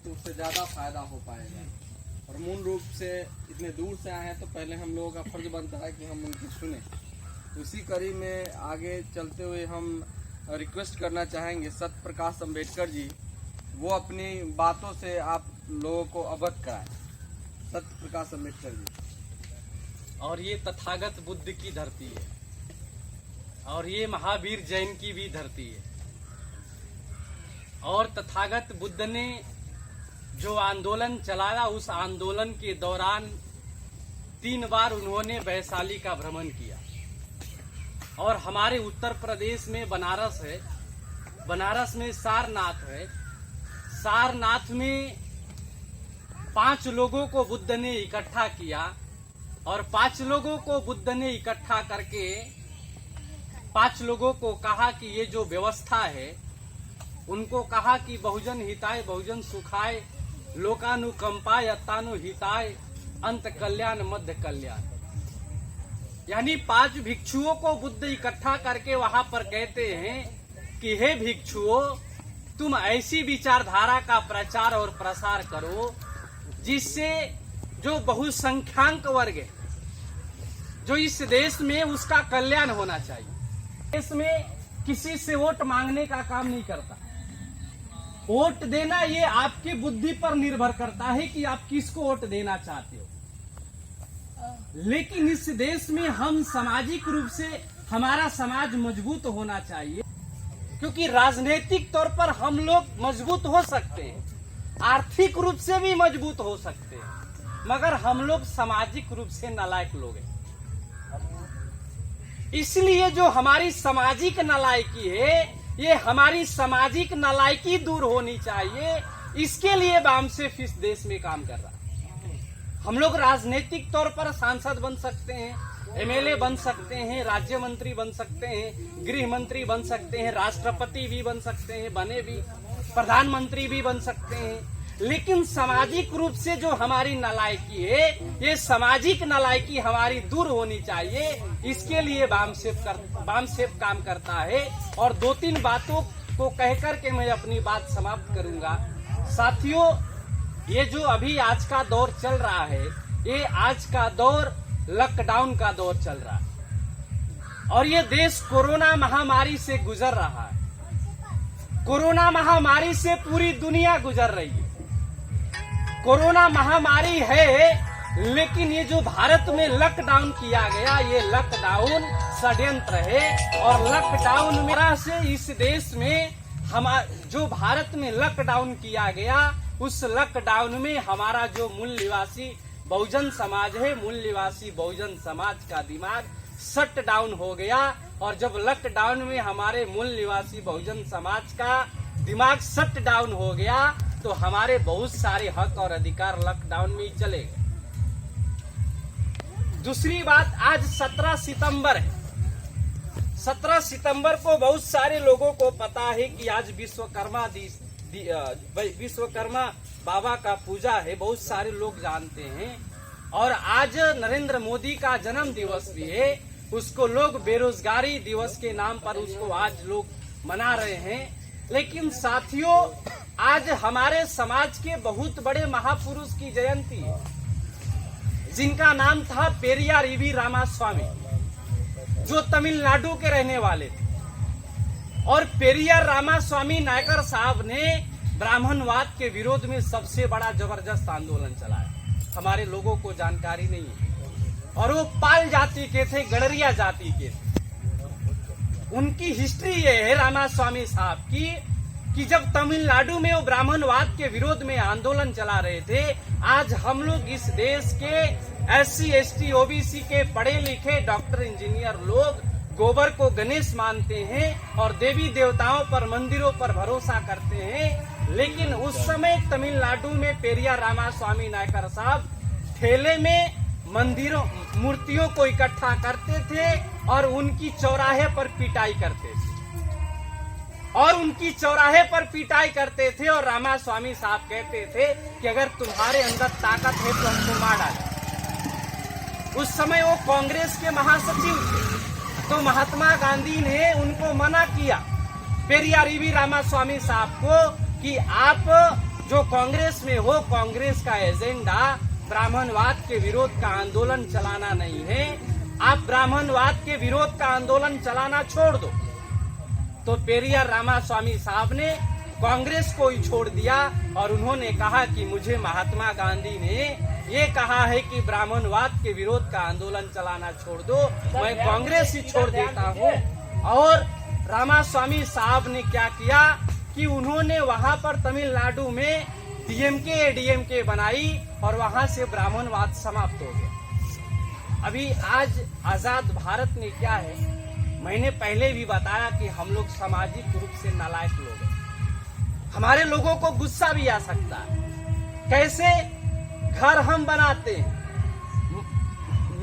तो उससे ज़्यादा फायदा हो पाएगा। और मूल रूप से इतने दूर से आए हैं तो पहले हम लोगों का फर्ज बनता है कि हम उनकी सुने। तो इसी कड़ी में आगे चलते हुए हम रिक्वेस्ट करना चाहेंगे सत्य प्रकाश अम्बेडकर जी, वो अपनी बातों से आप लोगों को अवगत कराएं। सत्य प्रकाश अम्बेडकर जी। और ये तथागत बुद्ध की धरती है और ये महावीर जैन की भी धरती है। और तथागत बुद्ध ने जो आंदोलन चलाया, उस आंदोलन के दौरान 3 बार उन्होंने वैशाली का भ्रमण किया। और हमारे उत्तर प्रदेश में बनारस है, बनारस में सारनाथ है। सारनाथ में 5 लोगों को बुद्ध ने इकट्ठा किया और 5 लोगों को बुद्ध ने इकट्ठा करके 5 लोगों को कहा कि ये जो व्यवस्था है, उनको कहा कि बहुजन हिताय बहुजन सुखाय, लोकानुकंपाय अत्तानु हिताय, अंत कल्याण मध्य कल्याण। यानी 5 भिक्षुओं को बुद्ध इकट्ठा करके वहां पर कहते हैं कि हे भिक्षुओं, तुम ऐसी विचारधारा का प्रचार और प्रसार करो जिससे जो बहुसंख्यांक वर्ग है, जो इस देश में, उसका कल्याण होना चाहिए। इसमें किसी से वोट मांगने का काम नहीं करता। वोट देना ये आपकी बुद्धि पर निर्भर करता है कि आप किसको वोट देना चाहते हो। लेकिन इस देश में हम सामाजिक रूप से, हमारा समाज मजबूत होना चाहिए, क्योंकि राजनीतिक तौर पर हम लोग मजबूत हो सकते हैं, आर्थिक रूप से भी मजबूत हो सकते हैं, मगर हम लोग सामाजिक रूप से नालायक लोग हैं। इसलिए जो हमारी सामाजिक नालायकी है, ये हमारी सामाजिक नालायकी दूर होनी चाहिए। इसके लिए बामसेफ इस देश में काम कर रहा है। हम लोग राजनीतिक तौर पर सांसद बन सकते हैं, एमएलए बन सकते हैं, राज्य मंत्री बन सकते हैं, गृह मंत्री बन सकते हैं, राष्ट्रपति भी बन सकते हैं, बने भी, प्रधानमंत्री भी बन सकते हैं। लेकिन सामाजिक रूप से जो हमारी नालायकी है, ये सामाजिक नालायकी हमारी दूर होनी चाहिए। इसके लिए बामसेफ काम करता है। और 2-3 बातों को कहकर के मैं अपनी बात समाप्त करूंगा। साथियों, ये जो अभी आज का दौर चल रहा है, ये आज का दौर लॉकडाउन का दौर चल रहा है और ये देश कोरोना महामारी से गुजर रहा है। कोरोना महामारी से पूरी दुनिया गुजर रही है। कोरोना महामारी है, लेकिन ये जो भारत में लॉकडाउन किया गया, ये लॉकडाउन षड्यंत्र है। और लॉकडाउन में से इस देश में जो भारत में लॉकडाउन किया गया, उस लॉकडाउन में हमारा जो मूल निवासी बहुजन समाज है, मूल निवासी बहुजन समाज का दिमाग शट डाउन हो गया। और जब लॉकडाउन में हमारे मूल निवासी बहुजन समाज का दिमाग शट डाउन हो गया, तो हमारे बहुत सारे हक और अधिकार लॉकडाउन में ही चले गए। दूसरी बात, आज 17 सितंबर है। 17 सितंबर को बहुत सारे लोगों को पता है कि आज विश्वकर्मा बाबा का पूजा है, बहुत सारे लोग जानते हैं। और आज नरेंद्र मोदी का जन्म दिवस भी है, उसको लोग बेरोजगारी दिवस के नाम पर उसको आज लोग मना रहे हैं। लेकिन साथियों, आज हमारे समाज के बहुत बड़े महापुरुष की जयंती है, जिनका नाम था पेरियार ईवी रामास्वामी, जो तमिलनाडु के रहने वाले थे। और पेरियार रामास्वामी नायकर साहब ने ब्राह्मणवाद के विरोध में सबसे बड़ा जबरदस्त आंदोलन चलाया। हमारे लोगों को जानकारी नहीं है। और वो पाल जाति के थे, गडरिया जाति के थे। उनकी हिस्ट्री ये है रामास्वामी साहब की, कि जब तमिलनाडु में वो ब्राह्मणवाद के विरोध में आंदोलन चला रहे थे, आज हम लोग इस देश के SC ST OBC के पढ़े लिखे डॉक्टर इंजीनियर लोग गोबर को गणेश मानते हैं और देवी देवताओं पर, मंदिरों पर भरोसा करते हैं। लेकिन उस समय तमिलनाडु में पेरियार रामास्वामी नायकर साहब ठेले में मंदिरों, मूर्तियों को इकट्ठा करते थे और उनकी चौराहे पर पिटाई करते थे। और रामास्वामी साहब कहते थे कि अगर तुम्हारे अंदर ताकत है तो हमको मार डालो। उस समय वो कांग्रेस के महासचिव थे, तो महात्मा गांधी ने उनको मना किया, पेरियार ईवी रामास्वामी साहब को, कि आप जो कांग्रेस में हो, कांग्रेस का एजेंडा ब्राह्मणवाद के विरोध का आंदोलन चलाना नहीं है। आप ब्राह्मणवाद के विरोध का आंदोलन चलाना छोड़ दो। तो पेरियार रामास्वामी साहब ने कांग्रेस को ही छोड़ दिया और उन्होंने कहा कि मुझे महात्मा गांधी ने ये कहा है कि ब्राह्मणवाद के विरोध का आंदोलन चलाना छोड़ दो, मैं कांग्रेस ही छोड़ देता हूँ। और रामास्वामी साहब ने क्या किया कि उन्होंने वहां पर तमिलनाडु में डीएमके एडीएमके बनाई और वहां से ब्राह्मणवाद समाप्त हो गया। अभी आज आजाद भारत में क्या है, मैंने पहले भी बताया कि हम लोग सामाजिक रूप से नालायक लोग हैं। हमारे लोगों को गुस्सा भी आ सकता है। कैसे? घर हम बनाते हैं,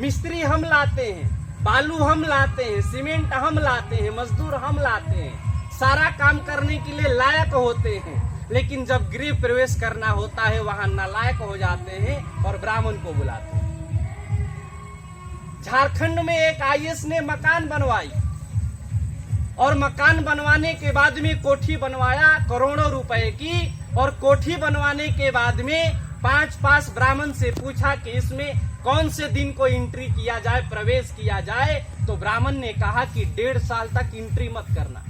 मिस्त्री हम लाते हैं, बालू हम लाते हैं, सीमेंट हम लाते हैं, मजदूर हम लाते हैं, सारा काम करने के लिए लायक होते हैं, लेकिन जब गृह प्रवेश करना होता है वहां नालायक हो जाते हैं और ब्राह्मण को बुलाते हैं। झारखंड में एक आईएएस ने मकान बनवाई और मकान बनवाने के बाद में कोठी बनवाया करोड़ों रुपए की, और कोठी बनवाने के बाद में 5 ब्राह्मण से पूछा कि इसमें कौन से दिन को एंट्री किया जाए, प्रवेश किया जाए, तो ब्राह्मण ने कहा कि 1.5 साल तक एंट्री मत करना।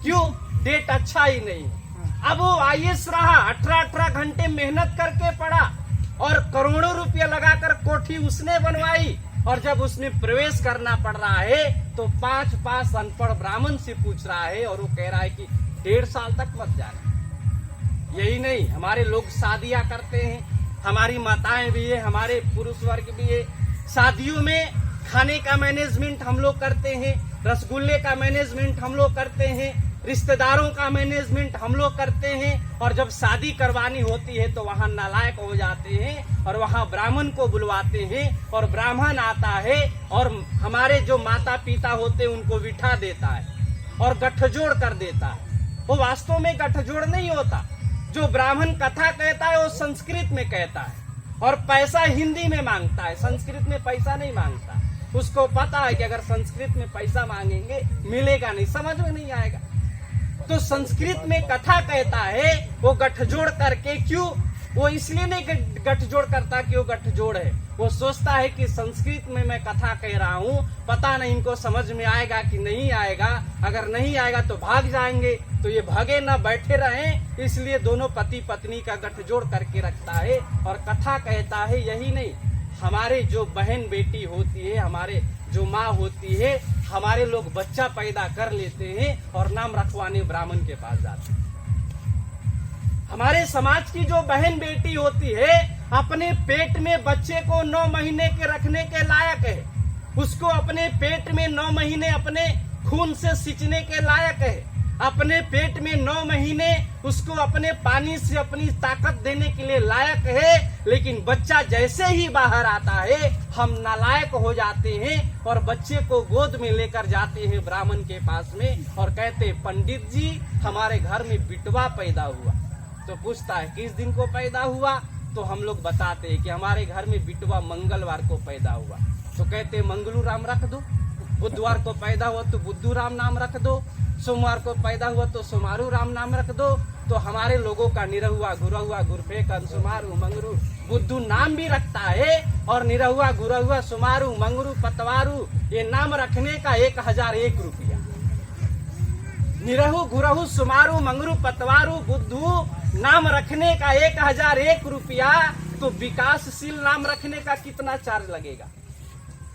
क्यों? डेट अच्छा ही नहीं। अब वो आईएएस रहा, 18 घंटे मेहनत करके पढ़ा और करोड़ों रुपया लगाकर कोठी उसने बनवाई, और जब उसने प्रवेश करना पड़ रहा है तो 5 अनपढ़ ब्राह्मण से पूछ रहा है और वो कह रहा है कि 1.5 साल तक मत जाना। यही नहीं, हमारे लोग शादियां करते हैं, हमारी माताएं भी है, हमारे पुरुष वर्ग भी है। शादियों में खाने का मैनेजमेंट हम लोग करते हैं, रसगुल्ले का मैनेजमेंट हम लोग करते हैं, रिश्तेदारों का मैनेजमेंट हम लोग करते हैं, और जब शादी करवानी होती है तो वहां नालायक हो जाते हैं और वहां ब्राह्मण को बुलवाते हैं, और ब्राह्मण आता है और हमारे जो माता पिता होते हैं उनको बिठा देता है और गठजोड़ कर देता है। वो वास्तव में गठजोड़ नहीं होता। जो ब्राह्मण कथा कहता है वो संस्कृत में कहता है और पैसा हिंदी में मांगता है, संस्कृत में पैसा नहीं मांगता। उसको पता है कि अगर संस्कृत में पैसा मांगेंगे मिलेगा नहीं, समझ में नहीं आएगा। तो संस्कृत में कथा कहता है वो गठजोड़ करके, क्यों? वो इसलिए नहीं गठजोड़ करता कि वो गठजोड़ है, वो सोचता है कि संस्कृत में मैं कथा कह रहा हूँ, पता नहीं इनको समझ में आएगा कि नहीं आएगा, अगर नहीं आएगा तो भाग जाएंगे, तो ये भागे ना बैठे रहें, इसलिए दोनों पति पत्नी का गठजोड़ करके रखता है और कथा कहता है। यही नहीं, हमारे जो बहन बेटी होती है, हमारे जो माँ होती है, हमारे लोग बच्चा पैदा कर लेते हैं और नाम रखवाने ब्राह्मण के पास जाते हैं। हमारे समाज की जो बहन बेटी होती है अपने पेट में बच्चे को 9 महीने के रखने के लायक है, उसको अपने पेट में 9 महीने अपने खून से सिंचने के लायक है, अपने पेट में 9 महीने उसको अपने पानी से अपनी ताकत देने के लिए लायक है। लेकिन बच्चा जैसे ही बाहर आता है हम नालायक हो जाते हैं और बच्चे को गोद में लेकर जाते हैं ब्राह्मण के पास में और कहते पंडित जी हमारे घर में बिटवा पैदा हुआ। तो पूछता है किस दिन को पैदा हुआ, तो हम लोग बताते हैं कि हमारे घर में बिटवा मंगलवार को पैदा हुआ। तो कहते मंगलू राम रख दो, बुधवार को पैदा हुआ तो बुद्धू राम नाम रख दो, सोमवार को पैदा हुआ तो सोमारू राम नाम रख दो। तो हमारे लोगों का निरहुआ गुरहुआ गुरफेक सोमारू मंगरू बुद्धू नाम भी रखता है, और निरहुआ गुरहुआ सोमारू मंगरू पतवारू ये नाम रखने का 1001 रुपया। निरहु गुरहु सोमारू मंगरू पतवारू बुद्धू नाम रखने का 1001 रुपया। तो विकासशील नाम रखने का कितना चार्ज लगेगा?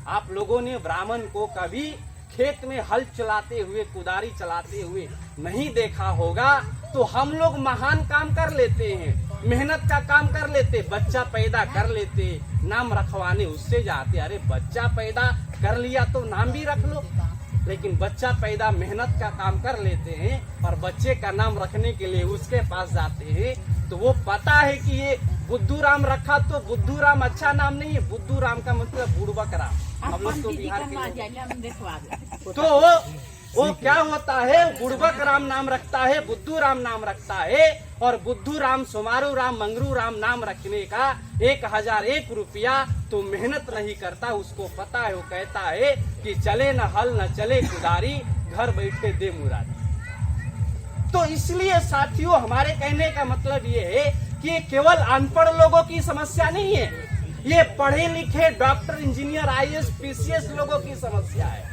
आप लोगों ने ब्राह्मण को कभी खेत में हल चलाते हुए, कुदारी चलाते हुए नहीं देखा होगा। तो हम लोग महान काम कर लेते हैं, मेहनत का काम कर लेते, बच्चा पैदा कर लेते, नाम रखवाने उससे जाते। अरे बच्चा पैदा कर लिया तो नाम भी रख लो, लेकिन बच्चा पैदा मेहनत का काम कर लेते हैं और बच्चे का नाम रखने के लिए उसके पास जाते हैं। तो वो पता है कि ये बुद्धू राम रखा तो बुद्धू राम अच्छा नाम नहीं है, बुद्धू राम का मतलब बुड़बक राम। हम लोग तो बिहार के तो वो क्या होता है, बुड़बक राम नाम रखता है, बुद्धू राम नाम रखता है, और बुद्धू राम सोमारू राम मंगरू राम नाम रखने का 1001 रुपया तो मेहनत नहीं करता। उसको पता है, वो कहता है कि चले न हल न चले कुदारी, घर बैठे दे मुरारी। तो इसलिए साथियों हमारे कहने का मतलब ये है कि ये केवल अनपढ़ लोगों की समस्या नहीं है, ये पढ़े लिखे डॉक्टर, इंजीनियर, आईएएस, पीसीएस लोगों की समस्या है।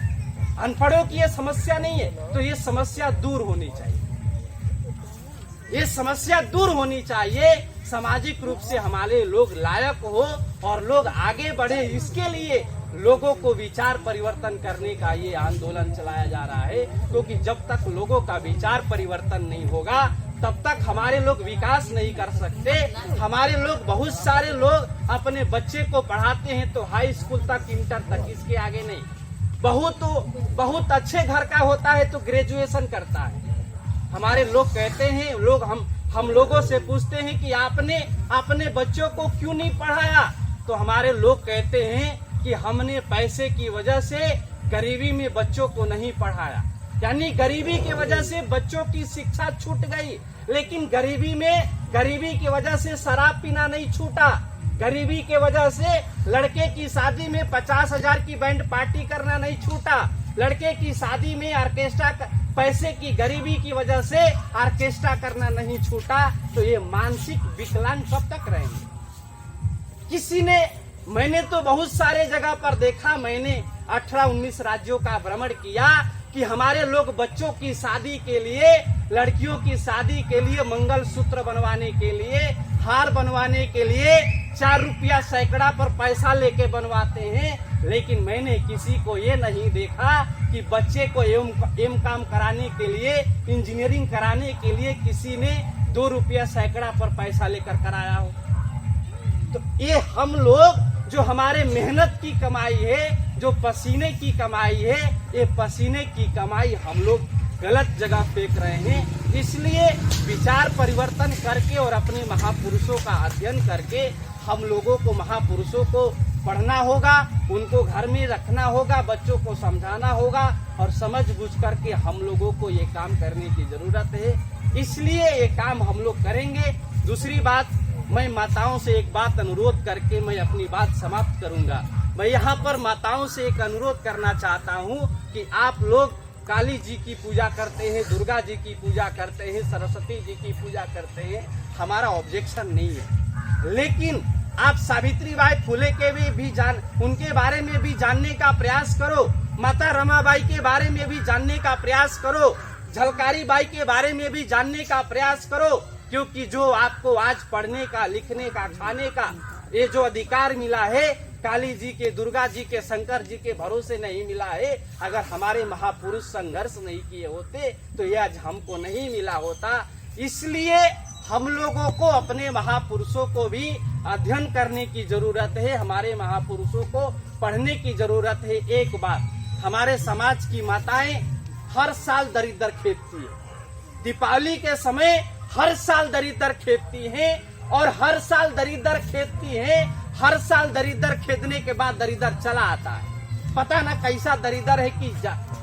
अनपढ़ों की ये समस्या नहीं है। तो ये समस्या दूर होनी चाहिए, ये समस्या दूर होनी चाहिए। सामाजिक रूप से हमारे लोग लायक हो और लोग आगे बढ़े, इसके लिए लोगों को विचार परिवर्तन करने का ये आंदोलन चलाया जा रहा है। क्योंकि जब तक लोगों का विचार परिवर्तन नहीं होगा तब तक हमारे लोग विकास नहीं कर सकते। हमारे लोग, बहुत सारे लोग अपने बच्चे को पढ़ाते हैं तो हाई स्कूल तक, इंटर तक, इसके आगे नहीं। बहुत अच्छे घर का होता है तो ग्रेजुएशन करता है। हमारे लोग कहते हैं, लोग हम लोगों से पूछते हैं कि आपने अपने बच्चों को क्यों नहीं पढ़ाया, तो हमारे लोग कहते हैं कि हमने पैसे की वजह से गरीबी में बच्चों को नहीं पढ़ाया। यानी गरीबी की वजह से बच्चों की शिक्षा छूट गई, लेकिन गरीबी की वजह से शराब पीना नहीं छूटा। गरीबी की वजह से लड़के की शादी में 50,000 की बैंड पार्टी करना नहीं छूटा। लड़के की शादी में ऑर्केस्ट्रा, पैसे की गरीबी की वजह से ऑर्केस्ट्रा करना नहीं छूटा। तो ये मानसिक विकलांग कब तक रहेंगे? मैंने तो बहुत सारे जगह पर देखा, मैंने 18-19 राज्यों का भ्रमण किया कि हमारे लोग बच्चों की शादी के लिए, लड़कियों की शादी के लिए, मंगलसूत्र बनवाने के लिए, हार बनवाने के लिए 4 रुपया सैकड़ा पर पैसा लेके बनवाते हैं। लेकिन मैंने किसी को ये नहीं देखा कि बच्चे को एम काम कराने के लिए, इंजीनियरिंग कराने के लिए किसी ने 2 रुपया सैकड़ा पर पैसा लेकर कराया हो। तो ये हम लोग, जो हमारे मेहनत की कमाई है, जो पसीने की कमाई है, ये पसीने की कमाई हम लोग गलत जगह फेंक रहे हैं। इसलिए विचार परिवर्तन करके और अपने महापुरुषों का अध्ययन करके हम लोगों को, महापुरुषों को पढ़ना होगा, उनको घर में रखना होगा, बच्चों को समझाना होगा और समझ बूझ करके हम लोगों को ये काम करने की जरूरत है। इसलिए ये काम हम लोग करेंगे। दूसरी बात, मैं माताओं से एक बात अनुरोध करके मैं अपनी बात समाप्त करूंगा। मैं यहाँ पर माताओं से एक अनुरोध करना चाहता हूँ कि आप लोग काली जी की पूजा करते हैं, दुर्गा जी की पूजा करते हैं, सरस्वती जी की पूजा करते हैं, हमारा ऑब्जेक्शन नहीं है। लेकिन आप सावित्री बाई फुले के भी उनके बारे में भी जानने का प्रयास करो, माता रमाबाई के बारे में भी जानने का प्रयास करो, झलकारी बाई के बारे में भी जानने का प्रयास करो। क्योंकि जो आपको आज पढ़ने का, लिखने का, खाने का ये जो अधिकार मिला है, काली जी के, दुर्गा जी के, शंकर जी के भरोसे नहीं मिला है। अगर हमारे महापुरुष संघर्ष नहीं किए होते तो ये आज हमको नहीं मिला होता। इसलिए हम लोगों को अपने महापुरुषों को भी अध्ययन करने की जरूरत है, हमारे महापुरुषों को पढ़ने की जरूरत है। एक बात, हमारे समाज की माताएं हर साल दरिद्र खेदती है। दीपावली के समय हर साल दरिद्र खेदती हैं और हर साल दरिद्र खेदती हैं। हर साल दरिद्र खेदने के बाद दरिद्र चला आता है। पता न कैसा दरिद्र है कि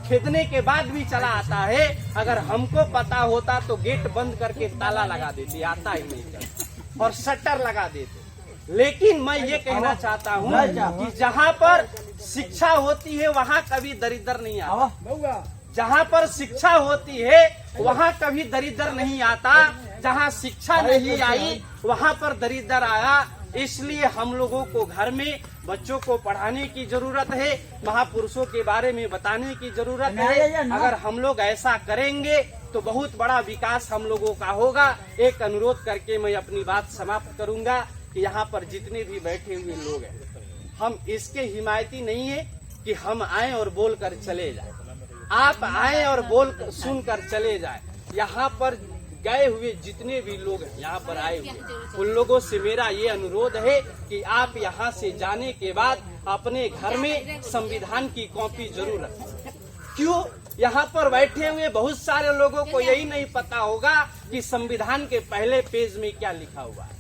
खेदने के बाद भी चला आता है। अगर हमको पता होता तो गेट बंद करके ताला लगा देते, आता ही नहीं कर, और शटर लगा देते। लेकिन मैं ये कहना चाहता हूँ कि जहाँ पर शिक्षा होती है वहाँ कभी दरिद्र नहीं आता। जहाँ पर शिक्षा होती है वहाँ कभी दरिद्र नहीं आता। जहाँ शिक्षा नहीं आई वहाँ पर दरिद्र आया। इसलिए हम लोगों को घर में बच्चों को पढ़ाने की जरूरत है, महापुरुषों के बारे में बताने की जरूरत है। अगर हम लोग ऐसा करेंगे तो बहुत बड़ा विकास हम लोगों का होगा। एक अनुरोध करके मैं अपनी बात समाप्त करूंगा कि यहाँ पर जितने भी बैठे हुए लोग हैं, हम इसके हिमायती नहीं है कि हम आए और बोल कर चले जाए। आप आए और बोल सुन कर चले जाए। यहाँ पर गए हुए जितने भी लोग हैं, यहाँ पर आए हुए, उन लोगों से मेरा ये अनुरोध है कि आप यहाँ से जाने के बाद अपने घर में संविधान की कॉपी जरूर रखें। क्यों? यहाँ पर बैठे हुए बहुत सारे लोगों को यही नहीं पता होगा कि संविधान के पहले पेज में क्या लिखा हुआ है।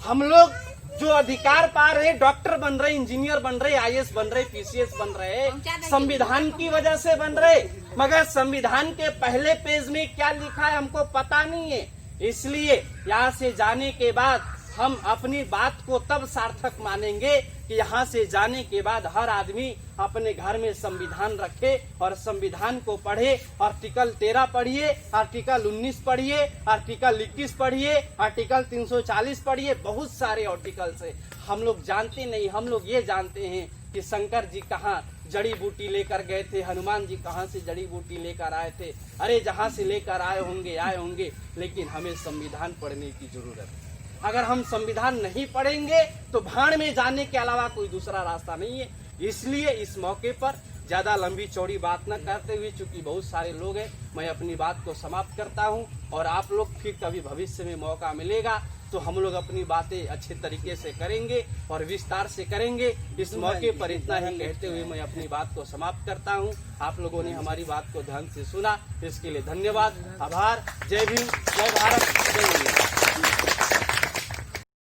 हम लोग जो अधिकार पा रहे, डॉक्टर बन रहे, इंजीनियर बन रहे, आईएएस बन रहे, पीसीएस बन रहे, संविधान की वजह से बन रहे, मगर संविधान के पहले पेज में क्या लिखा है हमको पता नहीं है। इसलिए यहाँ से जाने के बाद हम अपनी बात को तब सार्थक मानेंगे कि यहाँ से जाने के बाद हर आदमी अपने घर में संविधान रखे और संविधान को पढ़े। आर्टिकल 13 पढ़िए, आर्टिकल 19 पढ़िए, आर्टिकल 21 पढ़िए, आर्टिकल 340 पढ़िए। बहुत सारे आर्टिकल्स है, हम लोग जानते नहीं। हम लोग ये जानते हैं कि शंकर जी कहाँ जड़ी बूटी लेकर गए थे, हनुमान जी कहाँ से जड़ी बूटी लेकर आए थे। अरे जहाँ से लेकर आए होंगे, लेकिन हमें संविधान पढ़ने की जरूरत है। अगर हम संविधान नहीं पढ़ेंगे तो भाड़ में जाने के अलावा कोई दूसरा रास्ता नहीं है। इसलिए इस मौके पर ज्यादा लंबी चौड़ी बात न करते हुए, चूंकि बहुत सारे लोग हैं, मैं अपनी बात को समाप्त करता हूं। और आप लोग फिर कभी भविष्य में मौका मिलेगा तो हम लोग अपनी बातें अच्छे तरीके से करेंगे और विस्तार से करेंगे। इस मौके पर इतना ही कहते हुए मैं अपनी बात को समाप्त करता हूं। आप लोगों ने हमारी बात को ध्यान से सुना, इसके लिए धन्यवाद, आभार। जय भीम, जय भारत, जय हिंद।